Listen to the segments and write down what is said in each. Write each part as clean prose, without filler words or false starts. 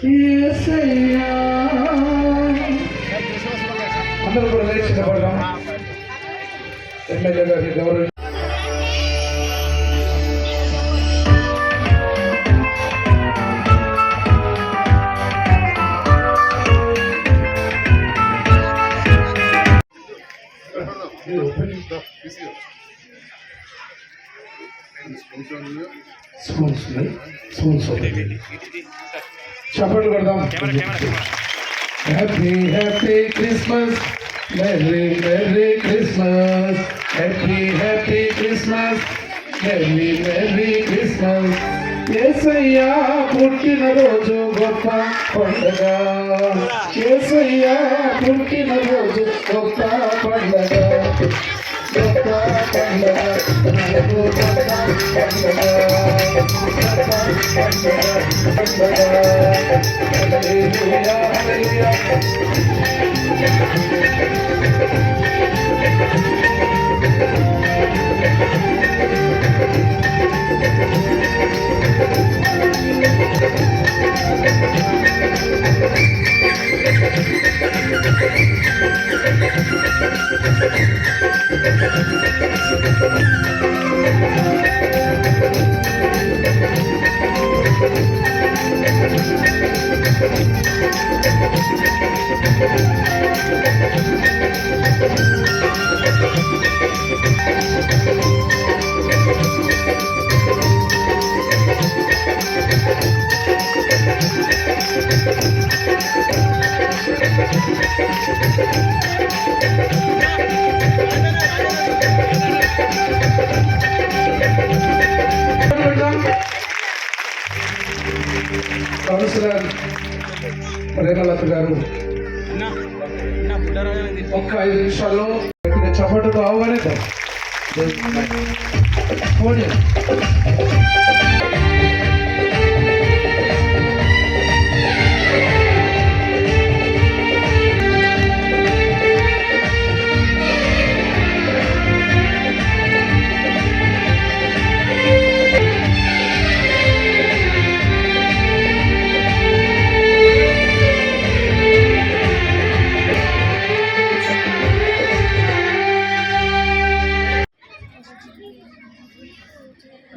యేసయ్యా. అందరూ కూడా లేచి నిలబడదాం. ఎమ్మెల్యే గారిని గౌరవ చప్పట్లు కొడదాం. Happy happy Christmas, merry merry Christmas, happy happy Christmas, merry merry Christmas. Yesayya పుట్టినరోజు గొప్ప పండుగ, యేసయ్యా పుట్టినరోజు గొప్ప పండుగ, గొప్ప పండుగ, గొప్ప పండుగ, పండుగ. హల్లెలూయా హల్లెలూయా. కౌన్సిలర్ ప్రేమలత గారు ఒక్క 5 నిమిషాల్లో చప్పటితో ఆహ్వానిద్దాం.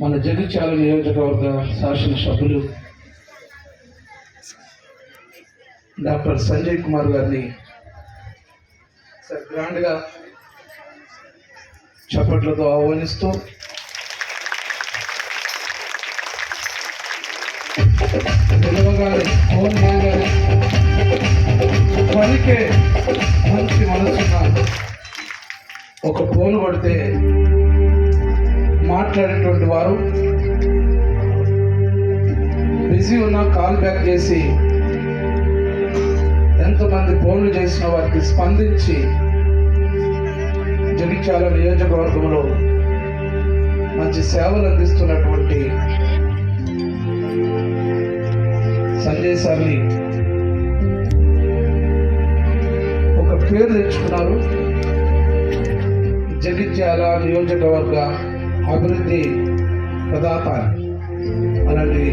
మన జగిత్యాల నియోజకవర్గ శాసనసభ్యులు డాక్టర్ సంజయ్ కుమార్ గారిని గ్రాండ్గా చప్పట్లతో ఆహ్వానిస్తూ పిలవగానే ఫోన్ చేయగానే పలికే మంచి మనసున్న ఒక ఫోన్ కొడితే మాట్లాడేటువంటి వారు బిజీ ఉన్న కాల్ బ్యాక్ చేసి ఎంతమంది ఫోన్లు చేసిన వారికి స్పందించి జగిత్యాల నియోజకవర్గంలో మంచి సేవలు అందిస్తున్నటువంటి సంజయ్ సార్ని ఒక పేరు తెచ్చుకున్నారు. జగిత్యాల నియోజకవర్గ అభివృద్ధి ప్రదాత అలాంటి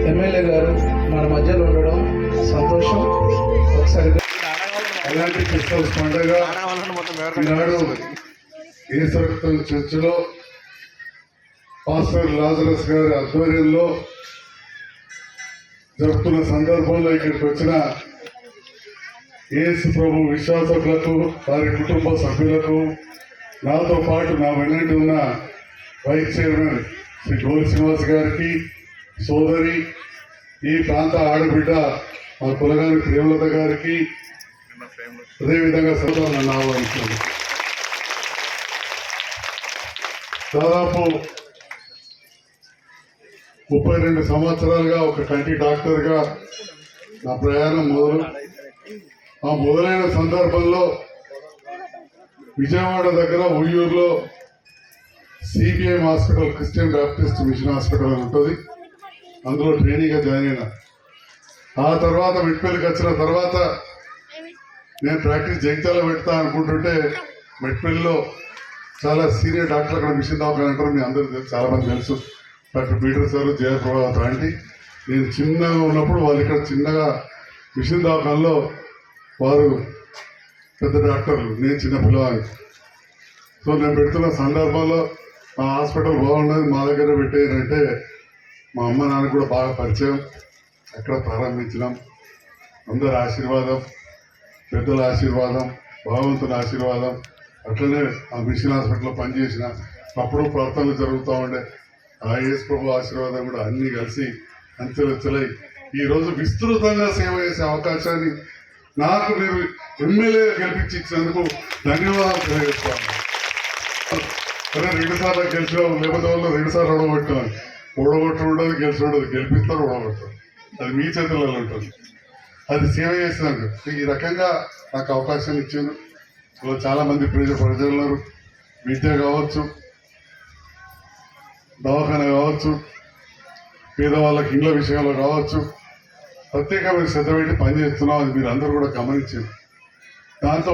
ఎమ్మెల్యే గారు మన మధ్యలో ఉండడం సంతోషం. ఒకసారి అలాంటి క్రిస్మస్ పండుగ ఈనాడు యేసురక్తం చర్చిలో పాస్టర్ లాజరస్ గారి ఆధ్వర్యంలో జరుపుతున్న సందర్భంలో ఇక్కడికి వచ్చిన యేసు ప్రభు విశ్వాసకులకు వారి కుటుంబ సభ్యులకు నాతో పాటు నా వెన్నంటి ఉన్న వైస్ చైర్మన్ శ్రీ గోలి శ్రీనివాస్ గారికి, సోదరి ఈ ప్రాంత ఆడబిడ్డ మా కులగాని ప్రేమలత గారికి, అదేవిధంగా సోదరు నన్ను ఆహ్వానించాను. దాదాపు 32 సంవత్సరాలుగా ఒక కంటి డాక్టర్గా నా ప్రయాణం మొదలైన సందర్భంలో విజయవాడ దగ్గర ఉయ్యూరులో CBM hospital, Christian Baptist mission hospital అని ఉంటుంది. అందులో ట్రైనింగ్గా జాయిన్ అయినా. ఆ తర్వాత మెట్పల్లికి వచ్చిన తర్వాత నేను ప్రాక్టీస్ జగిత్యాల పెడతా అనుకుంటుంటే మెట్పల్లిలో చాలా సీనియర్ డాక్టర్ అక్కడ మిషన్ దవాఖాన అంటారు. మీ అందరూ చాలా మంది తెలుసు. డాక్టర్ పీటర్ సార్, జయప్రభాత్ ఆంటీ, నేను చిన్నగా ఉన్నప్పుడు వాళ్ళు ఇక్కడ చిన్నగా మిషన్ దవాఖానలో వారు పెద్ద డాక్టర్లు, నేను చిన్న పిల్లవాడిని. సో నేను పెడుతున్న సందర్భంలో మా హాస్పిటల్ బాగున్నది, మా దగ్గర పెట్టేదంటే మా అమ్మ నాన్న కూడా బాగా పరిచయం, అక్కడ ప్రారంభించినాం. అందరి ఆశీర్వాదం, పెద్దల ఆశీర్వాదం, భగవంతుని ఆశీర్వాదం, అట్లనే ఆ మిషన్ హాస్పిటల్లో పనిచేసిన అప్పుడు ప్రార్థనలు జరుగుతూ ఉండే ఆ యేసు ప్రభు ఆశీర్వాదం కూడా అన్నీ కలిసి అంచెలొచ్చలై ఈరోజు విస్తృతంగా సేవ చేసే అవకాశాన్ని నాకు మీరు ఎమ్మెల్యే గెలిపించి ఇచ్చినందుకు ధన్యవాదాలు తెలియజేస్తాను. అదే 2 సార్లు గెలిచినాం, లేకపోతే వాళ్ళు 2 సార్లు ఓడగొట్టాను. ఓడగొట్టు ఉండదు, గెలిచి ఉండదు, గెలిపిస్తారు, ఓడగొడతారు. అది మీ చేతులలో ఉంటుంది. అది సేవ చేసినాక ఈ రకంగా నాకు అవకాశం ఇచ్చాను. ఇలా చాలామంది ప్రజలున్నారు. విద్య కావచ్చు, దవాఖాన కావచ్చు, పేదవాళ్ళకి ఇండ్ల విషయంలో కావచ్చు, ప్రత్యేకమైన శ్రద్ధ పెట్టి పనిచేస్తున్నాం. అది మీరు అందరూ కూడా గమనించారు. దాంతో